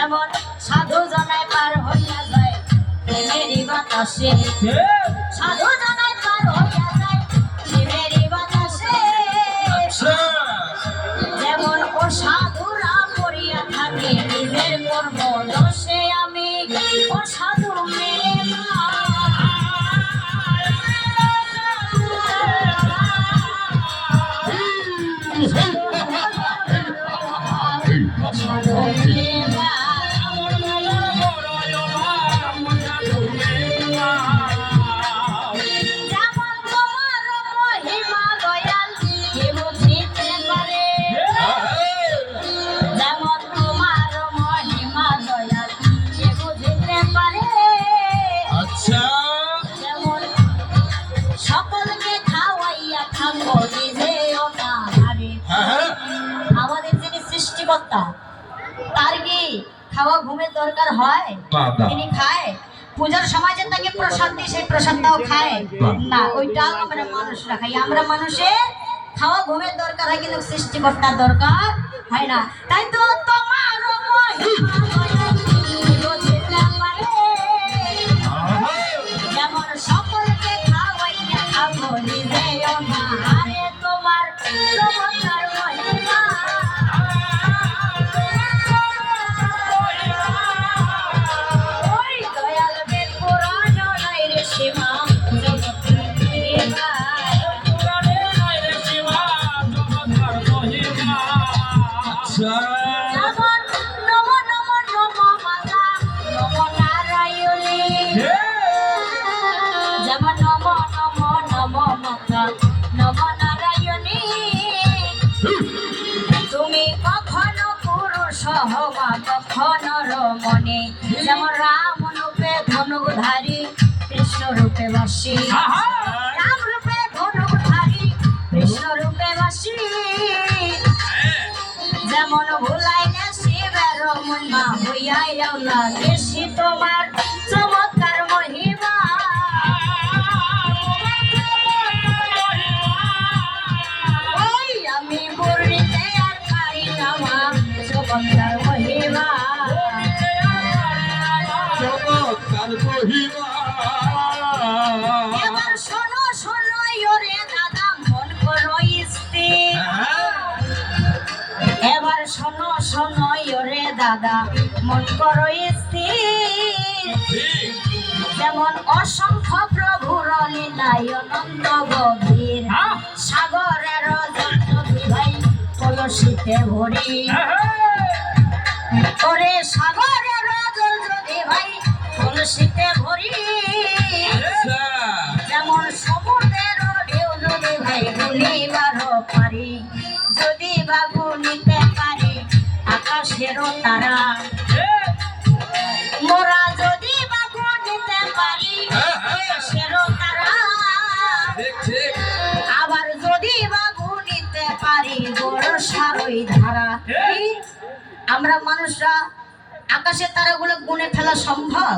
যেমন সাধু জনায় পার হইয়া যায় প্রেমেরই বাতাসে, সাধু জনায় পার হইয়া যায় প্রেমেরই বাতাসে। যেমন ও সাধুরা পড়িয়া থাকে নিজের কর্ম দোষে, আমি ও সাধু মেরে তার কি খাওয়া ঘুমের দরকার হয়? তিনি খায় পূজার সময় যে তাকে প্রসাদ দিই সেই প্রসাদটাও খায় না, ওইটা আমরা মানুষরা খাই। আমরা মানুষের খাওয়া ঘুমের দরকার হয় কিন্তু সৃষ্টিকর্তার দরকার হয় না। তাই তো তোমার যেমন সকলকে খাওয়াইয়া খাবো নিজেও না, আরে তোমার চমৎকার মহিমা। তুমি কখনো পুরুষ হবা কখনো রমণী, যেমন রাম রূপে ধনুধারী কৃষ্ণ রূপে বাসী, রাম রূপে ধনুধারী কৃষ্ণ রূপে বাসী। যেমন ভুলাই না শিবের মহিমা হইয়াও না বেশি তোমার চমৎকার মহিমা। আমি বলিতে আর পারি না মা চমৎকার মহিমা, চমৎকার মহিমা। এবার শোনো শোনো ওরে দাদা মন করো স্থির, এবার শোনো শোনো ওরে দাদা মন করো স্থির। যেমন অসংখ্য প্রভুর লীলায় অনন্ত গভীর, সাগরের ভাই কলসিতে ভরি, ওরে সাগরের জল যদি ভাই কলসিতে ভরি। যেমন সমুদ্রের ঢেউ যদি ভাই গুলিবার পারি, যদি বা গুলিতে পারি আকাশেরও তারা, মোরা যদি বা গুলিতে পারি আকাশেরও তারা, আবার যদি বা গুলিতে পারি বর্ষার ওই ধারা। আমরা মানুষরা আকাশের তারাগুলো গুনে ফেলা সম্ভব?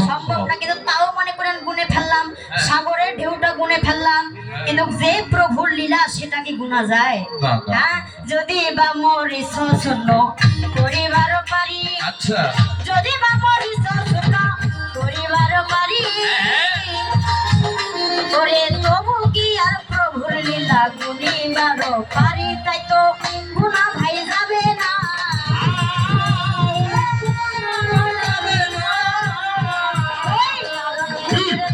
সম্ভব না, কিন্তু তাও মনে করেন গুনে ফেললাম, সাগরের ঢেউটা গুনে ফেললাম, কিন্তু যে প্রভুর লীলা সেটা কি গুনা যায়? হ্যাঁ, যদি বা মরি শূন্য করিবার পারি, যদি বা মরি শূন্য করিবার পারি, ওরে তবু কি আর প্রভুর লীলা গুনিবার পারি? তাই তো গুনা ভাই যাবে না।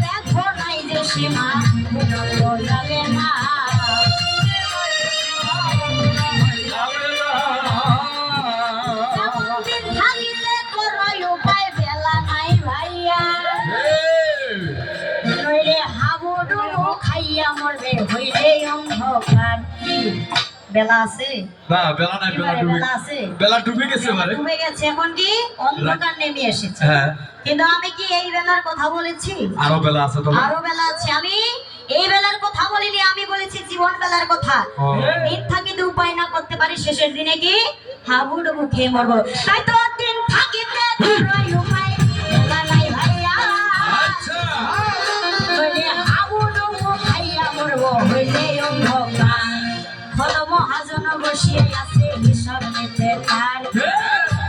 দেখো নাই যে সীমা যাবে না, থাকিলে করই উপায় বেলা নাই ভাইয়া, নইলে হাবুডুবু খাইয়া মরবে হইলে অন্ধকার। বেলা আছে না? বেলা নাই, বেলা আছে, বেলা ডুবে গেছে, ডুবে গেছে, এখন কি অন্ধকার নেমে এসেছে। কিন্তু আমি কি এই বেলার কথা বলেছি? আরো বেলা আছে, আরো বেলা আছে। আমি এই বেলার কথা বলিনি, আমি বলেছি জীবন বেলার কথা। দিন থাকিতে উপায় না করতে পারি, শেষের দিনে কি হাবুডুবু খেয়ে মরবো। তাই তো দিন থাকিতে উপায় বেলা নাই ভাইয়া, হাবুডুবু খাইয়া মরবো হইলে অন্ধকার। খল মহাজন বসিয়ে আছে হিসাব নিতে তার,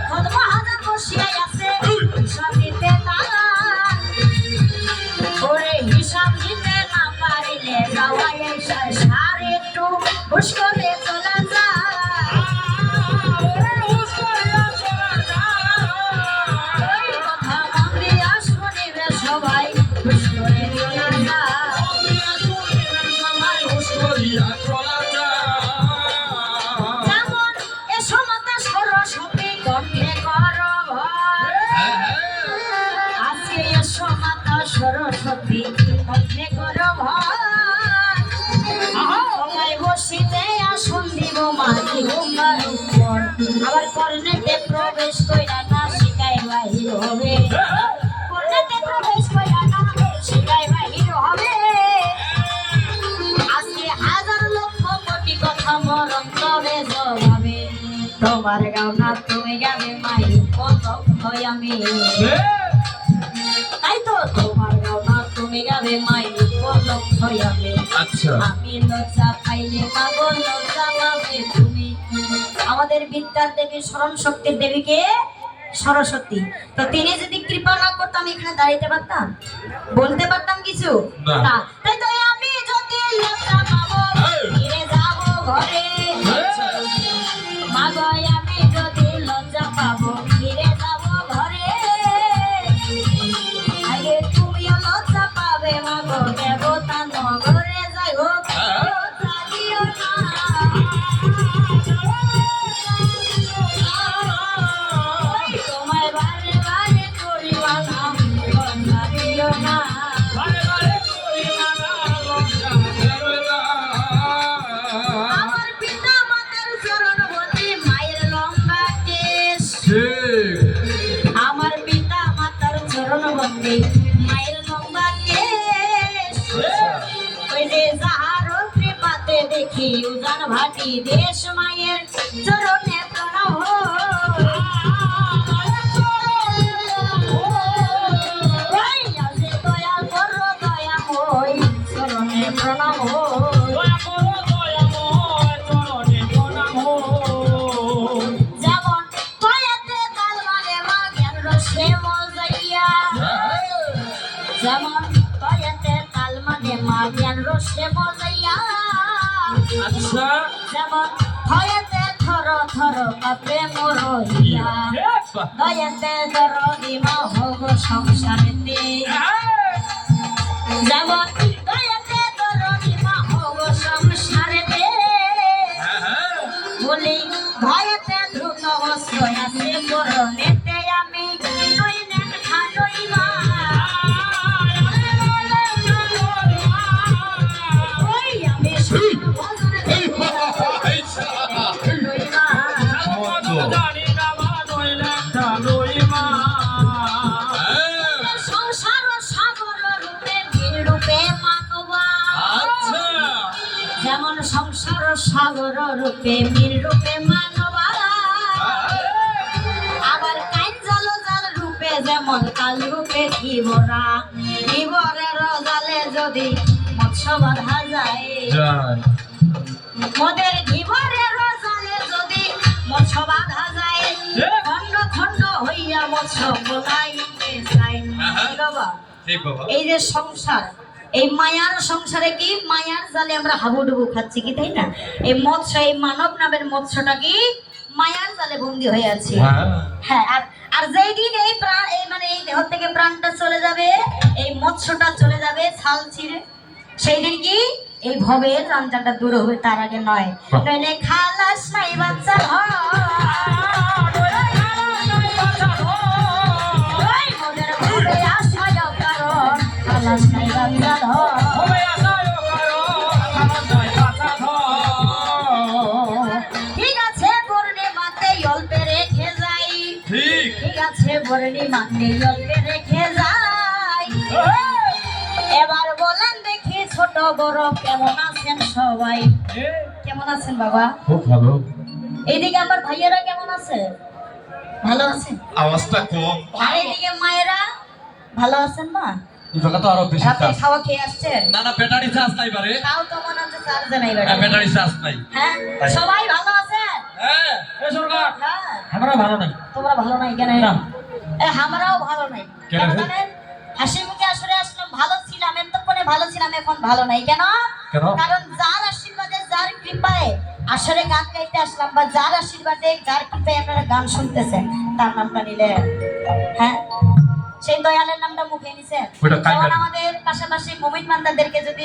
খল মহাজন বসিয়ে কর্ণেতে প্রবেশ কইরা না শিখাই বাহির হবে, কর্ণেতে প্রবেশ কইরা না শিখাই বাহির হবে। আজকে হাজার লক্ষ কোটি কথা মোর অন্তরে জবাবে, তোমার গাও না তুমি গাবে মাই পলক হই আমি, তাই তো তোমার গাও না তুমি গাবে মাই পলক হই আমি। আচ্ছা আমি লজ্জা পাইলে পাগল লজ্জা পাবে তুমি। আমাদের বিদ্যার দেবী স্মরণ শক্তির দেবীকে সরস্বতী, তো তিনি যদি কৃপা না করতাম এখানে দাঁড়াইতে পারতাম, বলতে পারতাম কিছু না। তাই তো আমি যদি লজ্জা পাবো ফিরে যাব ঘরে, মাগো আমি যদি লজ্জা পাবো ফিরে যাব ঘরে। আরে তুমিও লজ্জা পাবে মাগো দেবতা নগরে যাই হোক দিও না। তোমায় বারে বারে করি বানা লজ্জা দিও না। আমার পিতা মাতার চরণবতী মায়ের লম্বা কেশ, আমার পিতা মাতার চরণবতী মায়ের লম্বা কেশ। ওই যে যাহার কৃপাতে দেখি উজান ভাটি দেশ, মায়ের চরণে প্রণাম ওই আছে দয়া করো দয়া হই চরণে প্রণাম যেমন দয়াতে তাল মানে মা জ্ঞান রসে মজাইয়া, যেমন দয়াতে তাল মানে মা জ্ঞান রসে মজাইয়া। আচ্ছা যেমন ভয়েতে থর থর কাঁপে মোর হিয়া, দয়াতে দরদি মা হোগ সংসারেতে। যেমন দয়াতে দরদি মা হোগ সংসারেতে, বলি ভয়েতে দ্রুত অস্ত্র আছে পরনেতে আমি নই নেন খানই মা। ওই আমি সংসার সাগর রূপে বীর রূপে মানবা, যেমন সংসার সাগর রূপে বীর রূপে মানবা। আবার কাইন জাল জাল রূপে যেমন কাল রূপে ধীবরা, ধীবরের জালে যদি মৎস্য বাঁধা যায়, মোদের ধীবরের জালে যদি মৎস্য বাঁধা যায়, খণ্ড খণ্ড হইয়া মৎস্য পলাইতে চায়। বাবা এই যে সংসার, এই মায়ার সংসারে কি মায়ার জালে আমরা হাবুডুবু খাচ্ছি কি, তাই না? এই মৎস্য, এই মানব নামের মৎস্যটা কি মায়ার জালে বন্দী হয়ে আছে। হ্যাঁ, আর যেই দিন এই প্রাণ এই মানে এই দেহ থেকে প্রাণটা চলে যাবে, এই মৎস্যটা চলে যাবে ছাল ছিঁড়ে, সেই দিন কি এই ভবের রঞ্জনটা দূর হবে, তার আগে নয়। নইলে খালাস নাই বাচ্চা ধর, মোদের ভবে আশায় কারণ খালাস নাই বাচ্চা ধর। ঠিক আছে পূর্ণিমাতে অল্পে রেখে যাই, ঠিক আছে পূর্ণিমাতে অল্পে রেখে যাই। এবার বলেন দেখি ছোট বড় কেমন আছেন সবাই? কেমন আছেন বাবা? খুব ভালো। এইদিকে আমার ভাইয়েরা কেমন আছে? ভালো আছেন? আওয়াজটা কম। আর এইদিকে মায়েরা ভালো আছেন? মা জায়গা তো আরো বেশি রাতে চার্জ। খাওয়া খেয়ে আসছেন? না না ব্যাটারি চার্জ নাই বারে। তাও তো মনে হচ্ছে চার্জ নাই বেটা। ব্যাটারি চার্জ নাই। হ্যাঁ সবাই ভালো আছেন? হ্যাঁ এই সরকার হ্যাঁ আমরা ভালো নাই। তোমরা ভালো নাই কেন? না আমরাও ভালো নাই। কেন জানেন হাসি মুখে আসলে আসলাম, ভালো ছিলাম এতক্ষণে, ভালো ছিলাম এখন ভালো নাই। কেন? কারণ যার আশীর্বাদে যার কৃপায় আসলে গান গাইতে আসলাম, বা যার আশীর্বাদে যার কৃপায় আপনারা গান শুনতেছেন, তার নামটা নিলে হ্যাঁ সেই দয়ালের নামটা মুখে নিছেন। আমাদের পাশাপাশি মুমিন বান্দাদেরকে যদি